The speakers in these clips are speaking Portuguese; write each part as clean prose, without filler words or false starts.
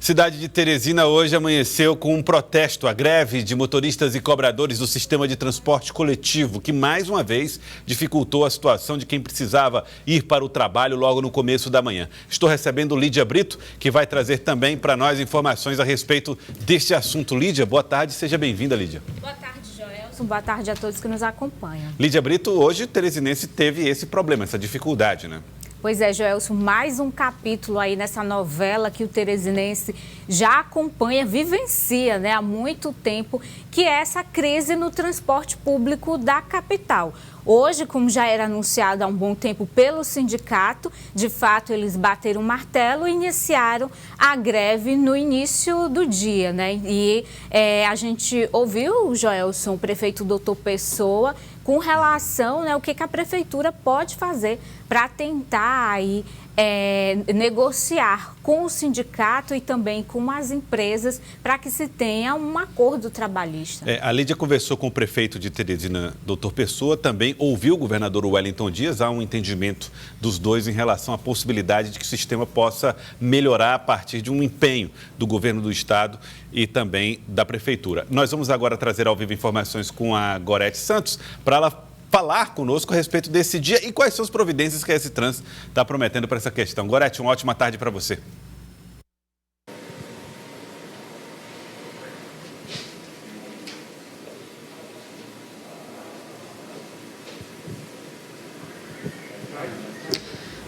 Cidade de Teresina hoje amanheceu com um protesto, a greve de motoristas e cobradores do sistema de transporte coletivo, que mais uma vez dificultou a situação de quem precisava ir para o trabalho logo no começo da manhã. Estou recebendo Lídia Brito, que vai trazer também para nós informações a respeito deste assunto. Lídia, boa tarde, seja bem-vinda, Lídia. Boa tarde, Joelson. Boa tarde a todos que nos acompanham. Lídia Brito, hoje o teresinense teve esse problema, essa dificuldade, né? Pois é, Joelson, mais um capítulo aí nessa novela que o teresinense já acompanha, vivencia, né, há muito tempo, que é essa crise no transporte público da capital. Hoje, como já era anunciado há um bom tempo pelo sindicato, de fato eles bateram o martelo e iniciaram a greve no início do dia, né? E a gente ouviu, Joelson, o prefeito Dr. Pessoa, com relação, né, o que a prefeitura pode fazer para tentar aí, negociar com o sindicato e também com as empresas para que se tenha um acordo trabalhista. A Lídia conversou com o prefeito de Teresina, Dr. Pessoa, também ouviu o governador Wellington Dias. Há um entendimento dos dois em relação à possibilidade de que o sistema possa melhorar a partir de um empenho do governo do estado e também da prefeitura. Nós vamos agora trazer ao vivo informações com a Gorete Santos para ela falar conosco a respeito desse dia e quais são as providências que a S-Trans está prometendo para essa questão. Gorete, uma ótima tarde para você.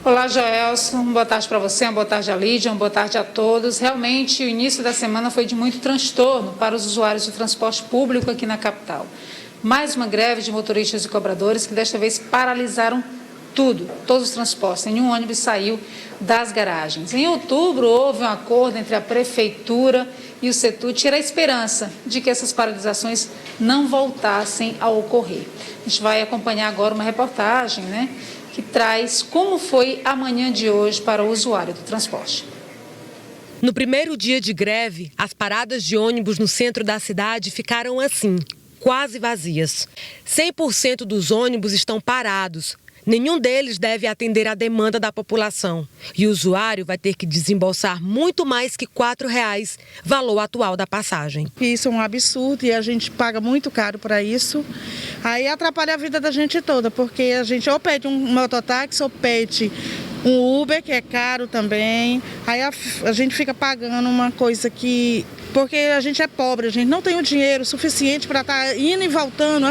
Olá, Joelson. Boa tarde para você, uma boa tarde a Lídia, uma boa tarde a todos. Realmente, o início da semana foi de muito transtorno para os usuários do transporte público aqui na capital. Mais uma greve de motoristas e cobradores que desta vez paralisaram tudo, todos os transportes. Nenhum ônibus saiu das garagens. Em outubro, houve um acordo entre a prefeitura e o Setut e era a esperança de que essas paralisações não voltassem a ocorrer. A gente vai acompanhar agora uma reportagem, né, que traz como foi a manhã de hoje para o usuário do transporte. No primeiro dia de greve, as paradas de ônibus no centro da cidade ficaram assim, quase vazias. 100% dos ônibus estão parados. Nenhum deles deve atender à demanda da população. E o usuário vai ter que desembolsar muito mais que R$ 4,00, valor atual da passagem. Isso é um absurdo e a gente paga muito caro para isso. Aí atrapalha a vida da gente toda, porque a gente ou pede um mototáxi ou pede um Uber, que é caro também. Aí a gente fica pagando uma coisa que... Porque a gente é pobre, a gente não tem o dinheiro suficiente para estar indo e voltando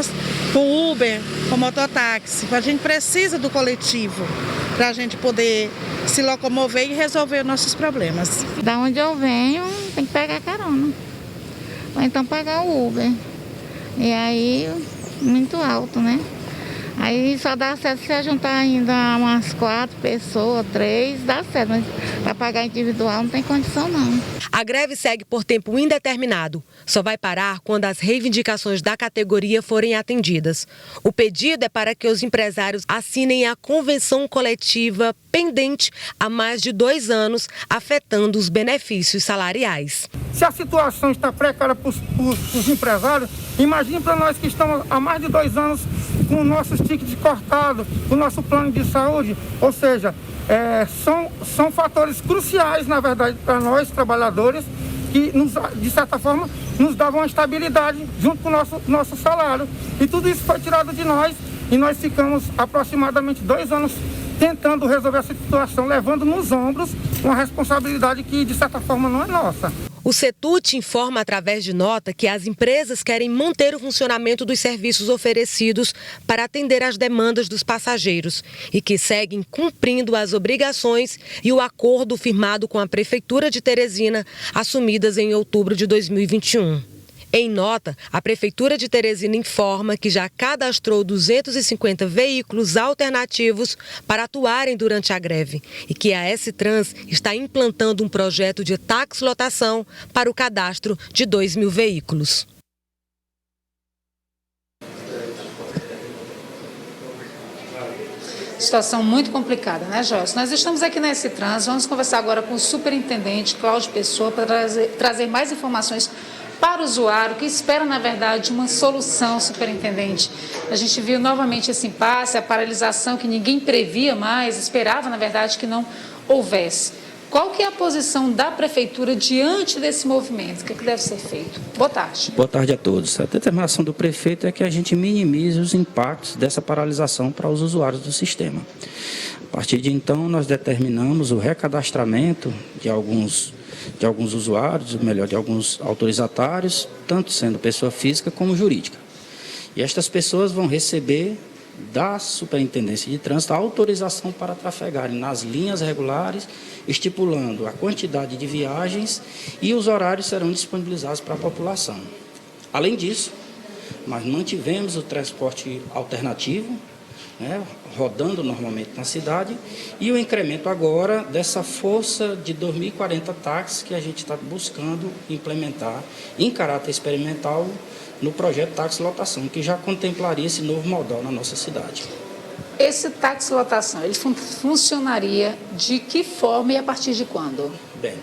com Uber, com mototáxi. A gente precisa do coletivo para a gente poder se locomover e resolver os nossos problemas. Da onde eu venho, tem que pegar carona. Ou então pegar o Uber. E aí, muito alto, né? Aí só dá certo se juntar ainda umas 4 pessoas, 3, dá certo. Mas para pagar individual não tem condição, não. A greve segue por tempo indeterminado. Só vai parar quando as reivindicações da categoria forem atendidas. O pedido é para que os empresários assinem a convenção coletiva pendente há mais de 2 anos, afetando os benefícios salariais. Se a situação está precária para os empresários, imagine para nós que estamos há mais de 2 anos com nossos tickets cortados, com o nosso plano de saúde, ou seja, são fatores cruciais, na verdade, para nós, trabalhadores, que, de certa forma, nos davam uma estabilidade junto com o nosso salário. E tudo isso foi tirado de nós e nós ficamos aproximadamente 2 anos tentando resolver essa situação, levando nos ombros uma responsabilidade que, de certa forma, não é nossa. O Setut informa através de nota que as empresas querem manter o funcionamento dos serviços oferecidos para atender às demandas dos passageiros e que seguem cumprindo as obrigações e o acordo firmado com a Prefeitura de Teresina, assumidas em outubro de 2021. Em nota, a Prefeitura de Teresina informa que já cadastrou 250 veículos alternativos para atuarem durante a greve e que a S-Trans está implantando um projeto de taxilotação para o cadastro de 2.000 veículos. Situação muito complicada, né, Joyce? Nós estamos aqui na S-Trans, vamos conversar agora com o superintendente Cláudio Pessoa para trazer mais informações para o usuário que espera, na verdade, uma solução, superintendente. A gente viu novamente esse impasse, a paralisação que ninguém previa mais, esperava, na verdade, que não houvesse. Qual que é a posição da Prefeitura diante desse movimento? O que deve ser feito? Boa tarde. Boa tarde a todos. A determinação do prefeito é que a gente minimize os impactos dessa paralisação para os usuários do sistema. A partir de então, nós determinamos o recadastramento de alguns usuários, ou melhor, de alguns autorizatários, tanto sendo pessoa física como jurídica. E estas pessoas vão receber da Superintendência de Trânsito a autorização para trafegarem nas linhas regulares, estipulando a quantidade de viagens e os horários serão disponibilizados para a população. Além disso, nós mantivemos o transporte alternativo, rodando normalmente na cidade, e o incremento agora dessa força de 2.040 táxis que a gente está buscando implementar em caráter experimental no projeto Táxi Lotação, que já contemplaria esse novo modal na nossa cidade. Esse Táxi Lotação, ele funcionaria de que forma e a partir de quando? Bem,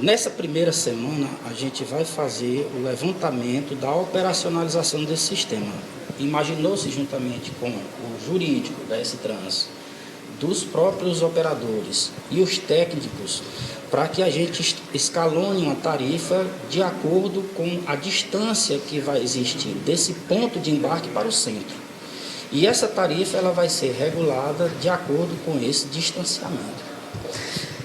nessa primeira semana a gente vai fazer o levantamento da operacionalização desse sistema. Imaginou-se juntamente com o jurídico da S-Trans, dos próprios operadores e os técnicos, para que a gente escalone uma tarifa de acordo com a distância que vai existir desse ponto de embarque para o centro. E essa tarifa ela vai ser regulada de acordo com esse distanciamento.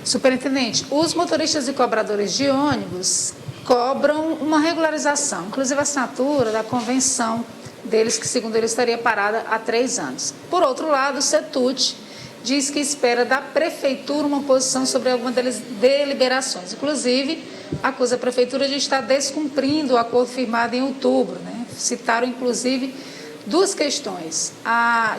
Superintendente, os motoristas e cobradores de ônibus cobram uma regularização, inclusive a assinatura da convenção deles, que segundo ele estaria parada há 3 anos. Por outro lado, o CETUT diz que espera da Prefeitura uma posição sobre algumas deliberações. Inclusive, acusa a Prefeitura de estar descumprindo o acordo firmado em outubro. Citaram, inclusive, 2 questões.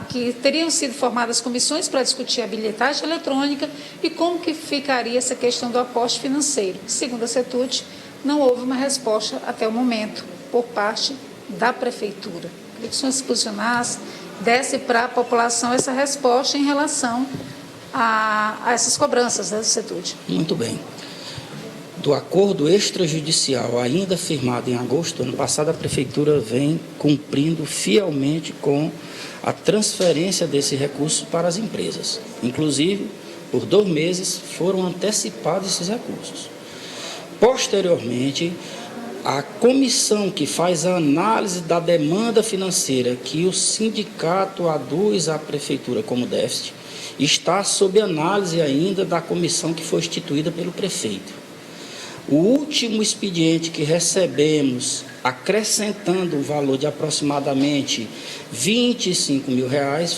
Que teriam sido formadas comissões para discutir a bilhetagem eletrônica e como que ficaria essa questão do aporte financeiro. Segundo a CETUT, não houve uma resposta até o momento por parte da Prefeitura. Queria que o senhor se posicionasse, desse para a população essa resposta em relação a essas cobranças do CETUT. Muito bem. Do acordo extrajudicial ainda firmado em agosto do ano passado, a Prefeitura vem cumprindo fielmente com a transferência desse recurso para as empresas. Inclusive, por 2 meses foram antecipados esses recursos. Posteriormente, a comissão que faz a análise da demanda financeira que o sindicato aduz à Prefeitura como déficit está sob análise ainda da comissão que foi instituída pelo prefeito. O último expediente que recebemos, acrescentando um valor de aproximadamente R$25 mil,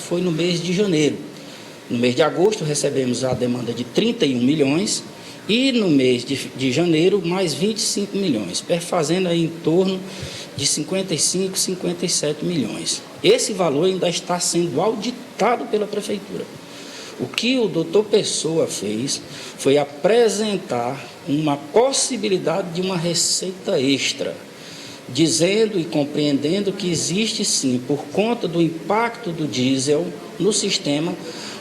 foi no mês de janeiro. No mês de agosto recebemos a demanda de 31 milhões e no mês de janeiro mais 25 milhões, perfazendo aí em torno de 55, 57 milhões. Esse valor ainda está sendo auditado pela Prefeitura. O que o doutor Pessoa fez foi apresentar uma possibilidade de uma receita extra, dizendo e compreendendo que existe sim, por conta do impacto do diesel no sistema,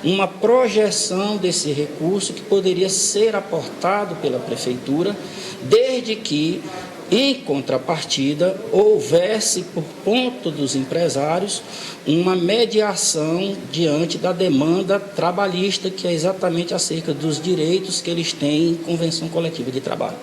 uma projeção desse recurso que poderia ser aportado pela Prefeitura, desde que, em contrapartida, houvesse, por ponto dos empresários, uma mediação diante da demanda trabalhista, que é exatamente acerca dos direitos que eles têm em convenção coletiva de trabalho.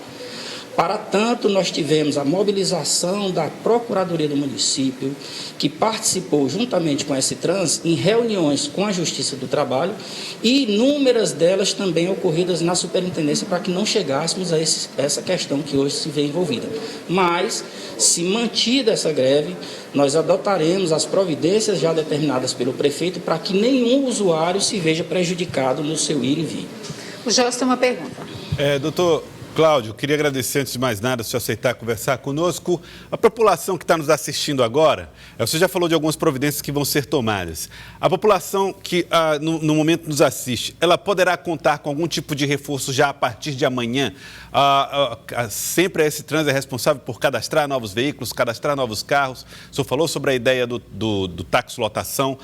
Para tanto, nós tivemos a mobilização da Procuradoria do Município, que participou juntamente com a S-Trans em reuniões com a Justiça do Trabalho e inúmeras delas também ocorridas na Superintendência para que não chegássemos a essa questão que hoje se vê envolvida. Mas, se mantida essa greve, nós adotaremos as providências já determinadas pelo prefeito para que nenhum usuário se veja prejudicado no seu ir e vir. O Jorge tem uma pergunta. Doutor Cláudio, queria agradecer antes de mais nada se aceitar conversar conosco. A população que está nos assistindo agora, você já falou de algumas providências que vão ser tomadas. A população que no momento nos assiste, ela poderá contar com algum tipo de reforço já a partir de amanhã? Sempre a S-Trans é responsável por cadastrar novos veículos, cadastrar novos carros. O senhor falou sobre a ideia do táxi lotação.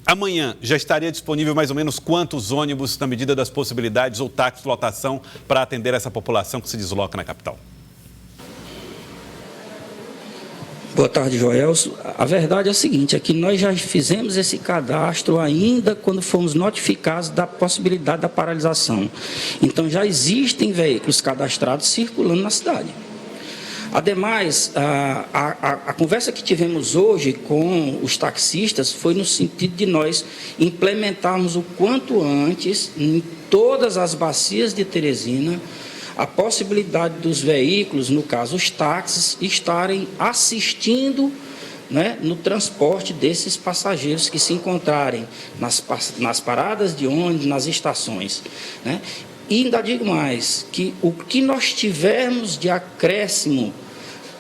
Amanhã já estaria disponível mais ou menos quantos ônibus, na medida das possibilidades, ou táxi lotação para atender essa população que se desloca na capital? Boa tarde, Joelso. A verdade é a seguinte, é que nós já fizemos esse cadastro ainda quando fomos notificados da possibilidade da paralisação. Então, já existem veículos cadastrados circulando na cidade. Ademais, a conversa que tivemos hoje com os taxistas foi no sentido de nós implementarmos o quanto antes, em todas as bacias de Teresina, a possibilidade dos veículos, no caso os táxis, estarem assistindo, né, no transporte desses passageiros que se encontrarem nas paradas de ônibus, nas estações, né? E ainda digo mais, que o que nós tivermos de acréscimo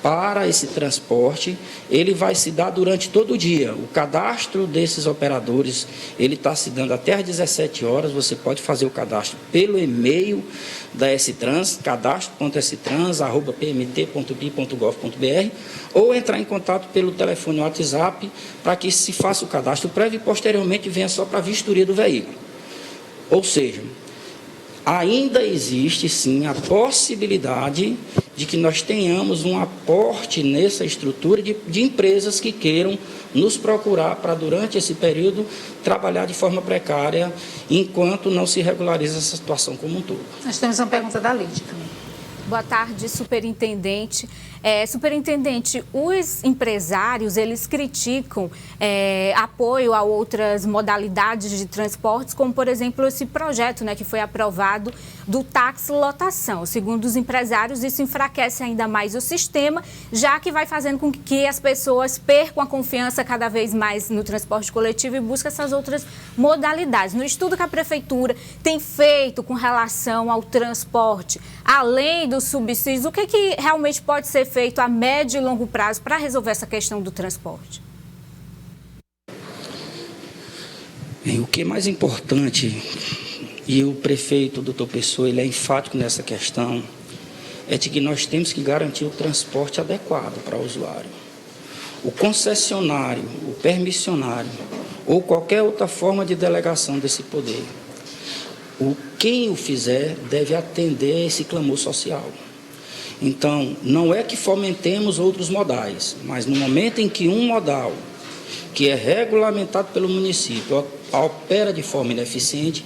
para esse transporte, ele vai se dar durante todo o dia. O cadastro desses operadores, ele está se dando até às 17 horas, você pode fazer o cadastro pelo e-mail da S-Trans, cadastro.strans@pmt.bi.gov.br, ou entrar em contato pelo telefone WhatsApp, para que se faça o cadastro prévio e posteriormente venha só para a vistoria do veículo. Ou seja, ainda existe, sim, a possibilidade de que nós tenhamos um aporte nessa estrutura de empresas que queiram nos procurar para, durante esse período, trabalhar de forma precária, enquanto não se regulariza essa situação como um todo. Nós temos uma pergunta da Lídia também. Boa tarde, superintendente. Superintendente, os empresários, eles criticam apoio a outras modalidades de transportes, como, por exemplo, esse projeto, né, que foi aprovado do táxi lotação. Segundo os empresários, isso enfraquece ainda mais o sistema, já que vai fazendo com que as pessoas percam a confiança cada vez mais no transporte coletivo e busquem essas outras modalidades. No estudo que a Prefeitura tem feito com relação ao transporte, além dos subsídios, o que realmente pode ser feito a médio e longo prazo para resolver essa questão do transporte? Bem, o que é mais importante, e o prefeito, doutor Pessoa, ele é enfático nessa questão, é de que nós temos que garantir o transporte adequado para o usuário. O concessionário, o permissionário, ou qualquer outra forma de delegação desse poder, quem o fizer deve atender a esse clamor social. Então, não é que fomentemos outros modais, mas no momento em que um modal, que é regulamentado pelo município, opera de forma ineficiente,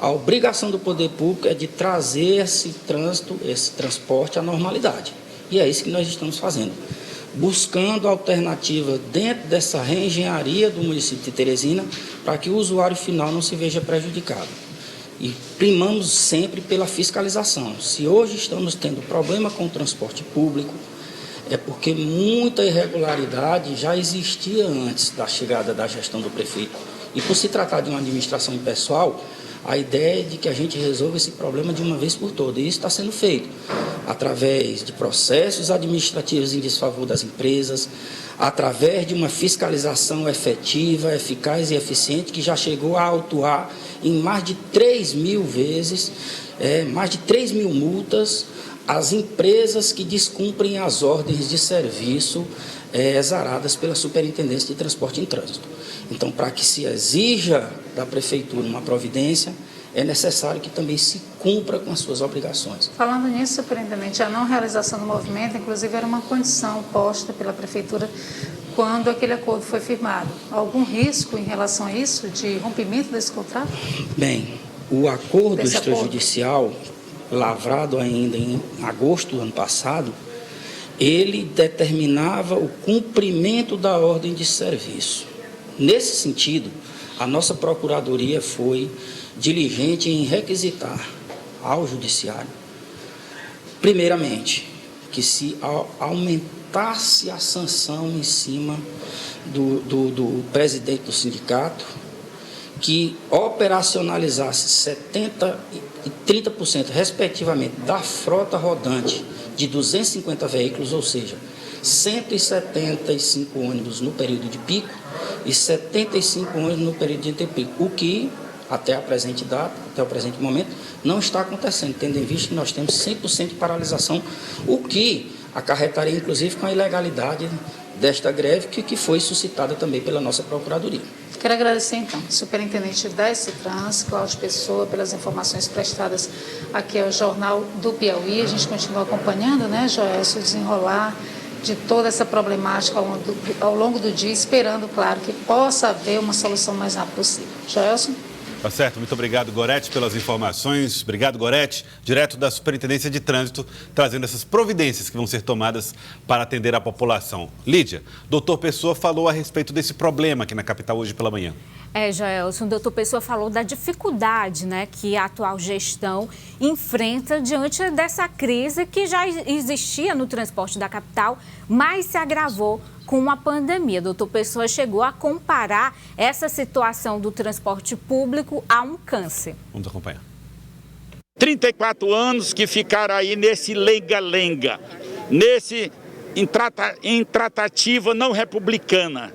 a obrigação do poder público é de trazer esse trânsito, esse transporte à normalidade. E é isso que nós estamos fazendo, buscando alternativa dentro dessa reengenharia do município de Teresina, para que o usuário final não se veja prejudicado. E primamos sempre pela fiscalização. Se hoje estamos tendo problema com o transporte público, é porque muita irregularidade já existia antes da chegada da gestão do prefeito. E por se tratar de uma administração impessoal, a ideia é de que a gente resolva esse problema de uma vez por todas. E isso está sendo feito através de processos administrativos em desfavor das empresas, através de uma fiscalização efetiva, eficaz e eficiente, que já chegou a autuar em mais de 3.000 vezes, mais de 3.000 multas, as empresas que descumprem as ordens de serviço exaradas pela Superintendência de Transporte em Trânsito. Então, para que se exija da Prefeitura uma providência, é necessário que também se cumpra com as suas obrigações. Falando nisso, superintendente, a não realização do movimento, inclusive, era uma condição posta pela Prefeitura quando aquele acordo foi firmado. Algum risco em relação a isso, de rompimento desse contrato? Bem, o acordo extrajudicial, lavrado ainda em agosto do ano passado, ele determinava o cumprimento da ordem de serviço. Nesse sentido, a nossa Procuradoria foi diligente em requisitar ao Judiciário, primeiramente, que se aumentasse a sanção em cima do presidente do sindicato, que operacionalizasse 70% e 30%, respectivamente, da frota rodante de 250 veículos, ou seja, 175 ônibus no período de pico e 75 ônibus no período de interpico, o que, até a presente data, até o presente momento, não está acontecendo, tendo em vista que nós temos 100% de paralisação, o que acarretaria, inclusive, com a ilegalidade desta greve, que foi suscitada também pela nossa Procuradoria. Quero agradecer, então, ao superintendente da S-Trans, Cláudio Pessoa, pelas informações prestadas aqui ao Jornal do Piauí. A gente continua acompanhando, né, Joelso, o desenrolar de toda essa problemática ao longo do dia, esperando, claro, que possa haver uma solução mais rápida possível. Joelson? Tá certo, muito obrigado, Gorete, pelas informações. Obrigado, Gorete, direto da Superintendência de Trânsito, trazendo essas providências que vão ser tomadas para atender a população. Lídia, doutor Pessoa falou a respeito desse problema aqui na capital hoje pela manhã. Joelson, o doutor Pessoa falou da dificuldade, né, que a atual gestão enfrenta diante dessa crise que já existia no transporte da capital, mas se agravou com a pandemia. O doutor Pessoa chegou a comparar essa situação do transporte público a um câncer. Vamos acompanhar. 34 anos que ficaram aí nesse lenga-lenga, nesse intratativa não republicana.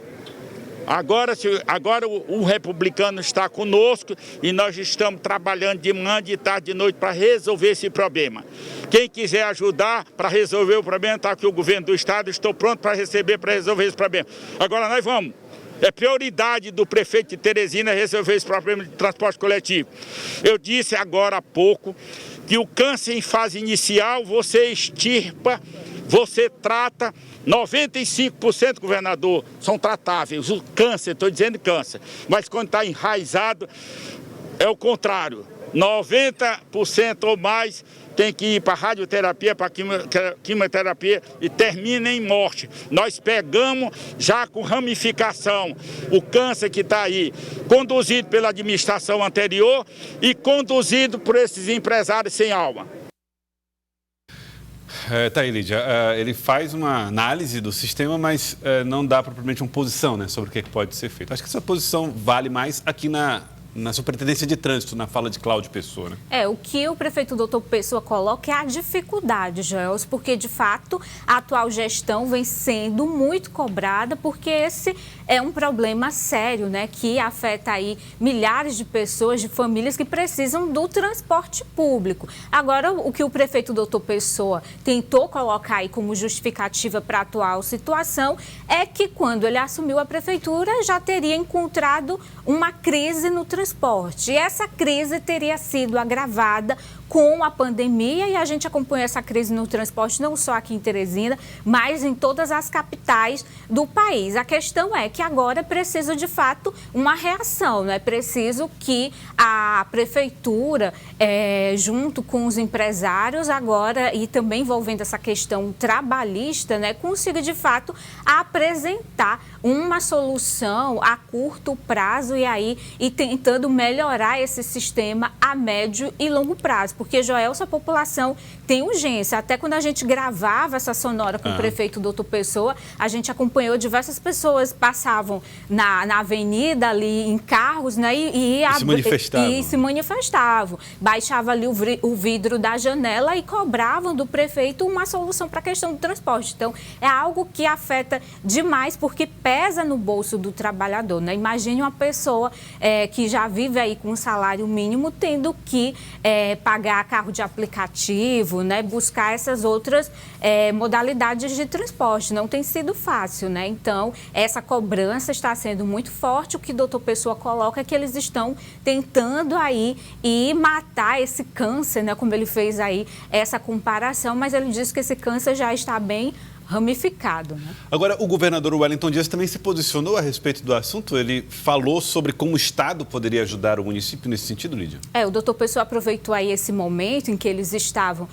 Agora o republicano está conosco e nós estamos trabalhando de manhã, de tarde, de noite para resolver esse problema. Quem quiser ajudar para resolver o problema, está aqui o governo do estado, estou pronto para receber, para resolver esse problema. Agora nós vamos. É prioridade do prefeito de Teresina resolver esse problema de transporte coletivo. Eu disse agora há pouco que o câncer em fase inicial você extirpa, você trata, 95%, governador, são tratáveis. O câncer, estou dizendo câncer, mas quando está enraizado, é o contrário. 90% ou mais tem que ir para radioterapia, para quimioterapia e termina em morte. Nós pegamos já com ramificação o câncer que está aí, conduzido pela administração anterior e conduzido por esses empresários sem alma. Tá aí, Lídia. Ele faz uma análise do sistema, mas não dá propriamente uma posição, né, sobre o que pode ser feito. Acho que essa posição vale mais aqui na Superintendência de Trânsito, na fala de Cláudio Pessoa, né? O que o prefeito doutor Pessoa coloca é a dificuldade, Joelson, porque, de fato, a atual gestão vem sendo muito cobrada, porque esse é um problema sério, né, que afeta aí milhares de pessoas, de famílias que precisam do transporte público. Agora, o que o prefeito doutor Pessoa tentou colocar aí como justificativa para a atual situação é que, quando ele assumiu a prefeitura, já teria encontrado uma crise no transporte. E essa crise teria sido agravada com a pandemia e a gente acompanha essa crise no transporte não só aqui em Teresina, mas em todas as capitais do país. A questão é que agora é preciso, de fato, uma reação, né? É preciso que a prefeitura, junto com os empresários agora e também envolvendo essa questão trabalhista, né, consiga, de fato, apresentar uma solução a curto prazo e tentando melhorar esse sistema a médio e longo prazo. Porque, Joelson, a população tem urgência. Até quando a gente gravava essa sonora com o prefeito doutor Pessoa, a gente acompanhou diversas pessoas passavam na avenida ali em carros, né, e se manifestavam. Baixava ali o vidro da janela e cobravam do prefeito uma solução para a questão do transporte. Então, é algo que afeta demais porque pesa no bolso do trabalhador, né? Imagine uma pessoa que já vive aí com um salário mínimo tendo que pagar carro de aplicativo, né? Buscar essas outras modalidades de transporte. Não tem sido fácil, né? Então, essa cobrança está sendo muito forte. O que o doutor Pessoa coloca é que eles estão tentando aí matar esse câncer, né? Como ele fez aí essa comparação, mas ele diz que esse câncer já está bem ramificado, né? Agora, o governador Wellington Dias também se posicionou a respeito do assunto. Ele falou sobre como o Estado poderia ajudar o município nesse sentido, Lídia? O doutor Pessoa aproveitou aí esse momento em que eles estavam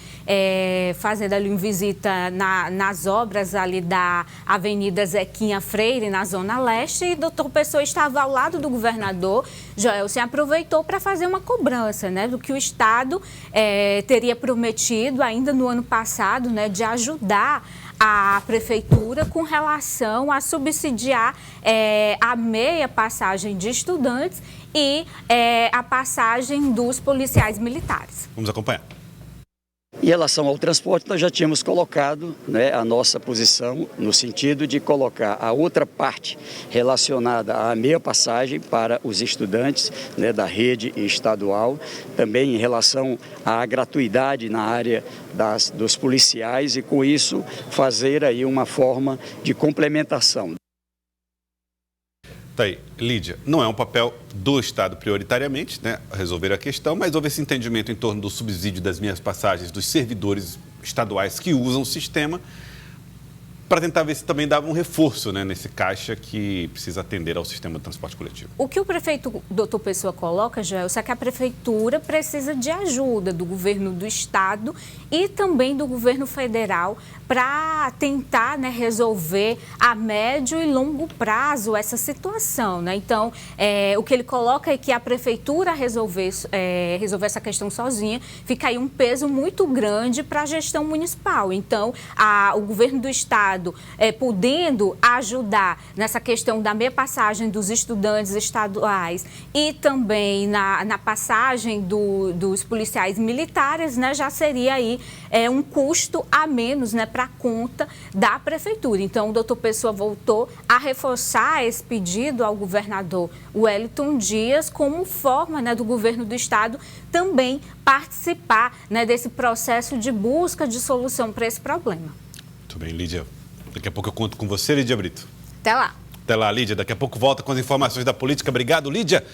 fazendo ali uma visita nas obras ali da Avenida Zequinha Freire, na Zona Leste, e o doutor Pessoa estava ao lado do governador, Joelson, aproveitou para fazer uma cobrança, né, do que o Estado teria prometido ainda no ano passado, né, de ajudar a prefeitura com relação a subsidiar a meia passagem de estudantes e a passagem dos policiais militares. Vamos acompanhar. Em relação ao transporte, nós já tínhamos colocado, né, a nossa posição no sentido de colocar a outra parte relacionada à meia passagem para os estudantes, né, da rede estadual, também em relação à gratuidade na área dos policiais e, com isso, fazer aí uma forma de complementação. Tá aí, Lídia, não é um papel do Estado prioritariamente, né, resolver a questão, mas houve esse entendimento em torno do subsídio das meias passagens dos servidores estaduais que usam o sistema. para tentar ver se também dava um reforço, né, nesse caixa que precisa atender ao sistema de transporte coletivo. O que o prefeito Dr. Pessoa coloca, Gelson, é que a prefeitura precisa de ajuda do governo do estado e também do governo federal para tentar, né, resolver a médio e longo prazo essa situação, né? Então, o que ele coloca é que a prefeitura resolver essa questão sozinha, fica aí um peso muito grande para a gestão municipal. Então, o governo do estado podendo ajudar nessa questão da meia passagem dos estudantes estaduais e também na passagem dos policiais militares, né, já seria aí um custo a menos, né, para a conta da prefeitura. Então, o doutor Pessoa voltou a reforçar esse pedido ao governador Wellington Dias como forma, né, do governo do estado também participar, né, desse processo de busca de solução para esse problema. Muito bem, Lídia. Daqui a pouco eu conto com você, Lídia Brito. Até lá. Até lá, Lídia. Daqui a pouco volta com as informações da política. Obrigado, Lídia.